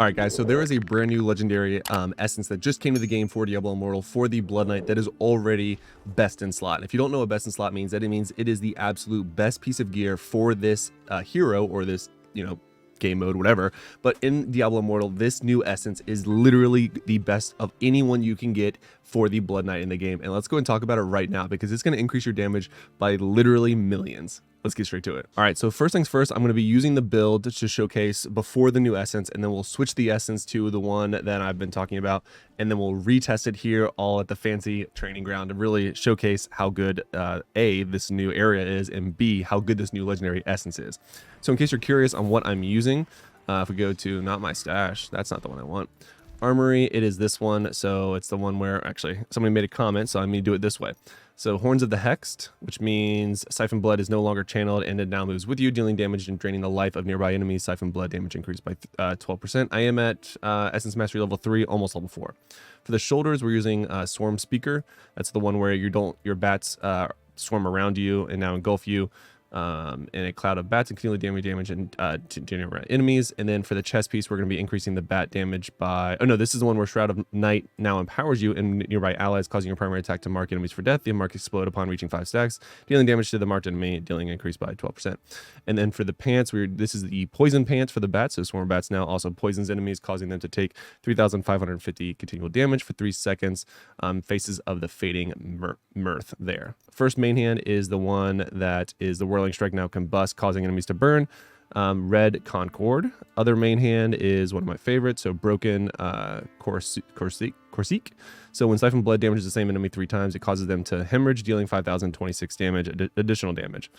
All right, guys, so there is a brand new legendary essence that just came to the game for Diablo Immortal for the Blood Knight that is already best in slot. And if you don't know what best in slot means, that it means it is the absolute best piece of gear for this hero or this, game mode, whatever. But in Diablo Immortal, this new essence is literally the best of anyone you can get for the Blood Knight in the game. And let's go and talk about it right now because it's going to increase your damage by literally millions. Let's get straight to it. All right, so first things first, I'm going to be using the build to showcase before the new essence, and then we'll switch the essence to the one that I've been talking about, and then we'll retest it here all at the fancy training ground to really showcase how good A, this new area is, and B, how good this new legendary essence is. So in case you're curious on what I'm using, if we go to not my stash, that's not the one I want. Armory, it is this one. So it's the one where actually somebody made a comment, so I'm going to do it this way. So Horns of the Hexed, which means Siphon Blood is no longer channeled and it now moves with you, dealing damage and draining the life of nearby enemies. Siphon Blood damage increased by 12%. I am at Essence Mastery level 3, almost level 4. For the shoulders, we're using Swarm Speaker. That's the one where your bats swarm around you and now engulf you. In a cloud of bats and continually damage and to generate enemies. And then for the chest piece, we're going to be increasing the bat damage by... Oh no, this is the one where Shroud of Night now empowers you and nearby allies, causing your primary attack to mark enemies for death. The mark explode upon reaching 5 stacks, dealing damage to the marked enemy, dealing increased by 12%. And then for the pants, this is the poison pants for the bats. So Swarm Bats now also poisons enemies, causing them to take 3,550 continual damage for 3 seconds. Faces of the Fading Mirth there. First main hand is the one that is the Whirling Strike now combust, causing enemies to burn. Red Concord. Other main hand is one of my favorites, so Broken Corsique. So when Siphon Blood damages the same enemy 3 times, it causes them to hemorrhage, dealing 5,026 damage, additional damage.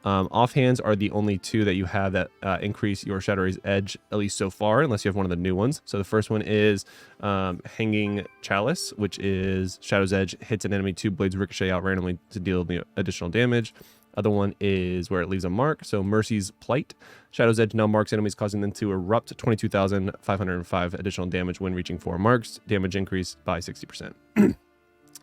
Offhands are the only 2 that you have that increase your Shadow Rays edge, at least so far, unless you have one of the new ones. So the first one is Hanging Chalice, which is Shadow's Edge, hits an enemy, 2 blades ricochet out randomly to deal the additional damage. Other one is where it leaves a mark. So Mercy's Plight. Shadow's Edge now marks enemies, causing them to erupt 22,505 additional damage when reaching 4 marks. Damage increased by 60%.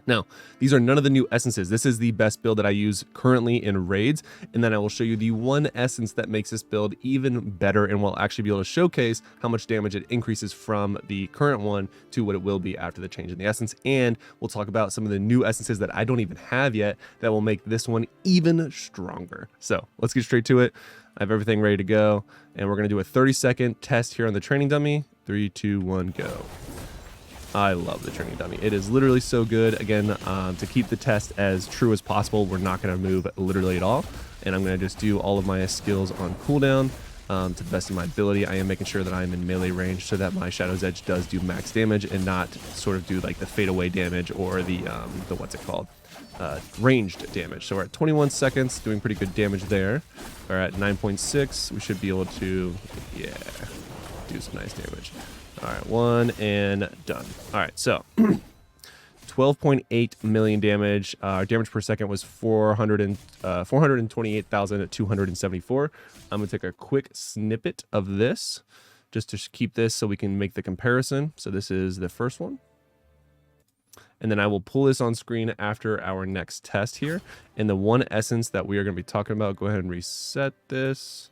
Now, these are none of the new essences. This is the best build that I use currently in raids, and then I will show you the one essence that makes this build even better and will actually be able to showcase how much damage it increases from the current one to what it will be after the change in the essence. And we'll talk about some of the new essences that I don't even have yet that will make this one even stronger. So let's get straight to it. I have everything ready to go, and we're going to do a 30-second test here on the training dummy. 3, 2, 1, go. I love the training dummy. It is literally so good. Again, to keep the test as true as possible, we're not going to move literally at all. And I'm going to just do all of my skills on cooldown to the best of my ability. I am making sure that I am in melee range so that my Shadow's Edge does do max damage and not sort of do like the fade away damage or the what's it called? Ranged damage. So we're at 21 seconds, doing pretty good damage there. We're at 9.6. We should be able to, yeah, do some nice damage. All right, 1 and done. All right, so 12.8 million damage. Our damage per second was 428,274. I'm going to take a quick snippet of this just to keep this so we can make the comparison. So this is the first one. And then I will pull this on screen after our next test here. And the one essence that we are going to be talking about, go ahead and reset this.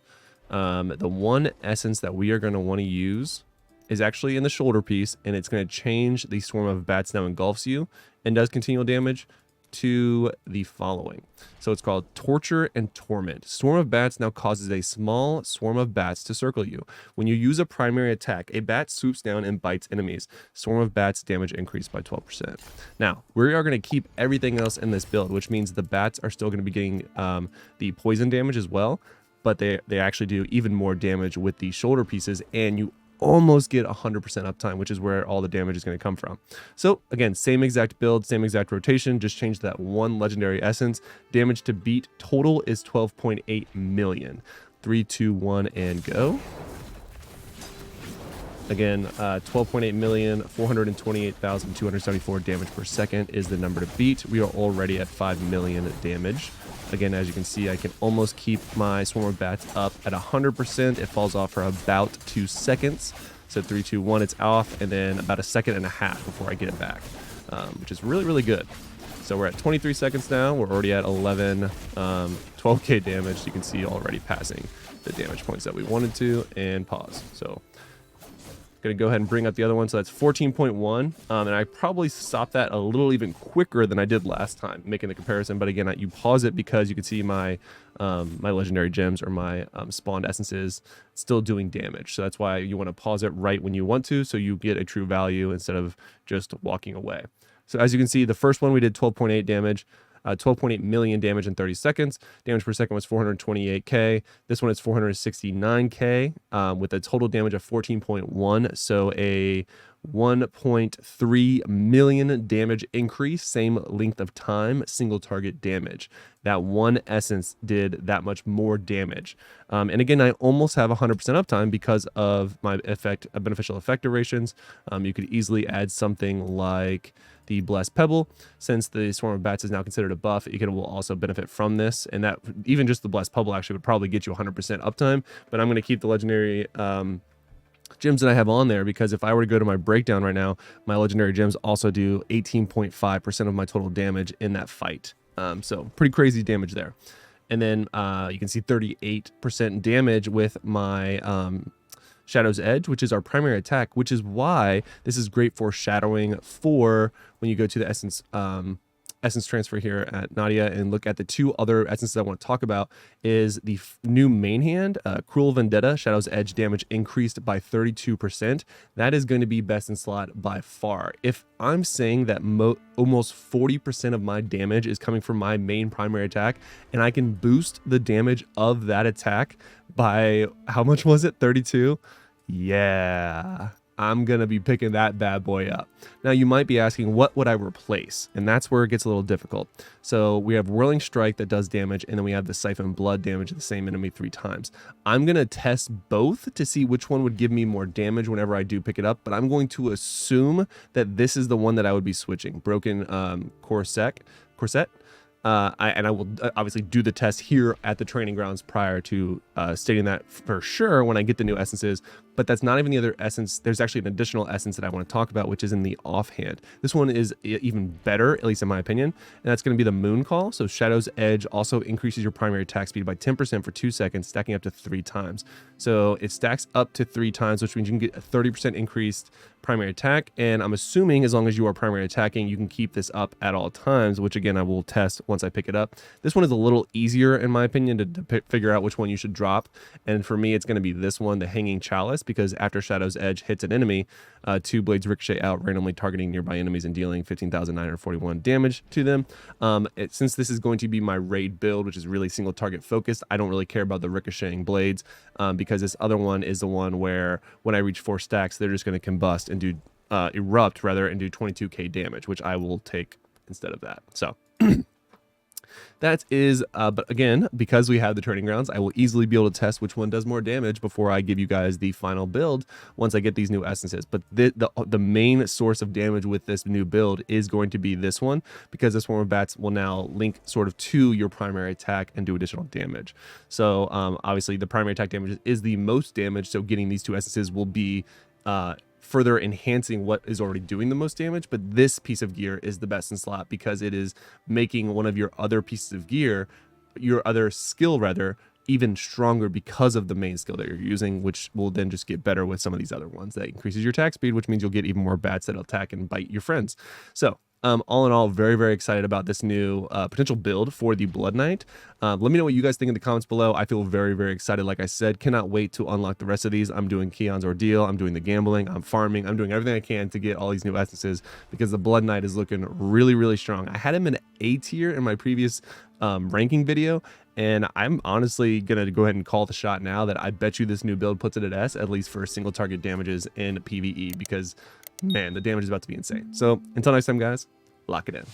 The one essence that we are going to want to use is actually in the shoulder piece, and it's going to change the Swarm of Bats now engulfs you and does continual damage to the following. So it's called Torture and Torment. Swarm of Bats now causes a small swarm of bats to circle you. When you use a primary attack, a bat swoops down and bites enemies. Swarm of Bats damage increased by 12%. Now, we are going to keep everything else in this build, which means the bats are still going to be getting the poison damage as well, but they actually do even more damage with the shoulder pieces, and you almost get 100% uptime, which is where all the damage is going to come from. So again, same exact build, same exact rotation, just change that one legendary essence. Damage to beat total is 12.8 million. 3, 2, 1, and go. Again, 12.8 million, 428,274 damage per second is the number to beat. We are already at 5 million damage. Again, as you can see, I can almost keep my Swarm of Bats up at 100%. It falls off for about 2 seconds. So 3, 2, 1, it's off, and then about 1.5 seconds before I get it back, which is really, really good. So we're at 23 seconds now. We're already at 12k damage. You can see already passing the damage points that we wanted to, and pause. So Gonna go ahead and bring up the other one. So that's 14.1. And I probably stopped that a little even quicker than I did last time, making the comparison. But again, you pause it because you can see my my legendary gems or my spawned essences still doing damage. So that's why you want to pause it right when you want to, so you get a true value instead of just walking away. So as you can see, the first one we did 12.8 damage. 12.8 million damage in 30 seconds. Damage per second was 428k. This one is 469k with a total damage of 14.1. So a 1.3 million damage increase, same length of time, single target damage. That one essence did that much more damage. And again, I almost have 100% uptime because of my beneficial effect durations. You could easily add something like the Blessed Pebble. Since the Swarm of Bats is now considered a buff, it will also benefit from this. And that even just the Blessed Pebble actually would probably get you 100% uptime. But I'm going to keep the legendary gems that I have on there, because if I were to go to my breakdown right now, my legendary gems also do 18.5% of my total damage in that fight. So pretty crazy damage there. And then you can see 38% damage with my Shadow's Edge, which is our primary attack, which is why this is great for shadowing for when you go to the essence transfer here at Nadia and look at the two other essences I want to talk about. Is the new main hand, Cruel Vendetta, Shadow's Edge damage increased by 32%. That is going to be best in slot by far. If I'm saying that almost 40% of my damage is coming from my main primary attack, and I can boost the damage of that attack by, how much was it, 32? Yeah, I'm going to be picking that bad boy up. Now, you might be asking, what would I replace? And that's where it gets a little difficult. So we have Whirling Strike that does damage, and then we have the Siphon Blood damage of the same enemy 3 times. I'm going to test both to see which one would give me more damage whenever I do pick it up, but I'm going to assume that this is the one that I would be switching. Broken Corset. I will obviously do the test here at the training grounds prior to stating that for sure when I get the new essences. But that's not even the other essence. There's actually an additional essence that I want to talk about, which is in the offhand. This one is even better, at least in my opinion, and that's going to be the Moon Call. So Shadow's Edge also increases your primary attack speed by 10% for 2 seconds, stacking up to 3 times. So it stacks up to 3 times, which means you can get a 30% increased primary attack. And I'm assuming as long as you are primary attacking, you can keep this up at all times, which again, I will test once I pick it up. This one is a little easier, in my opinion, to figure out which one you should drop. And for me, it's going to be this one, the Hanging Chalice, because after Shadow's Edge hits an enemy, 2 blades ricochet out, randomly targeting nearby enemies and dealing 15,941 damage to them. Since this is going to be my raid build, which is really single target focused, I don't really care about the ricocheting blades, because this other one is the one where when I reach 4 stacks, they're just going to combust and do erupt rather, and do 22k damage, which I will take instead of that. So that is, but again, because we have the training grounds, I will easily be able to test which one does more damage before I give you guys the final build once I get these new essences. But the main source of damage with this new build is going to be this one, because this Swarm of Bats will now link sort of to your primary attack and do additional damage. So obviously the primary attack damage is the most damage, so getting these 2 essences will be further enhancing what is already doing the most damage. But this piece of gear is the best in slot because it is making one of your other pieces of gear, your other skill rather, even stronger because of the main skill that you're using, which will then just get better with some of these other ones. That increases your attack speed, which means you'll get even more bats that attack and bite your friends. So all in all, very, very excited about this new potential build for the Blood Knight. Let me know what you guys think in the comments below. I feel very, very excited. Like I said, cannot wait to unlock the rest of these. I'm doing Keon's Ordeal. I'm doing the gambling. I'm farming. I'm doing everything I can to get all these new essences because the Blood Knight is looking really, really strong. I had him in A tier in my previous ranking video, and I'm honestly going to go ahead and call the shot now that I bet you this new build puts it at S, at least for single target damages in PvE, because man, the damage is about to be insane. So until next time, guys, lock it in.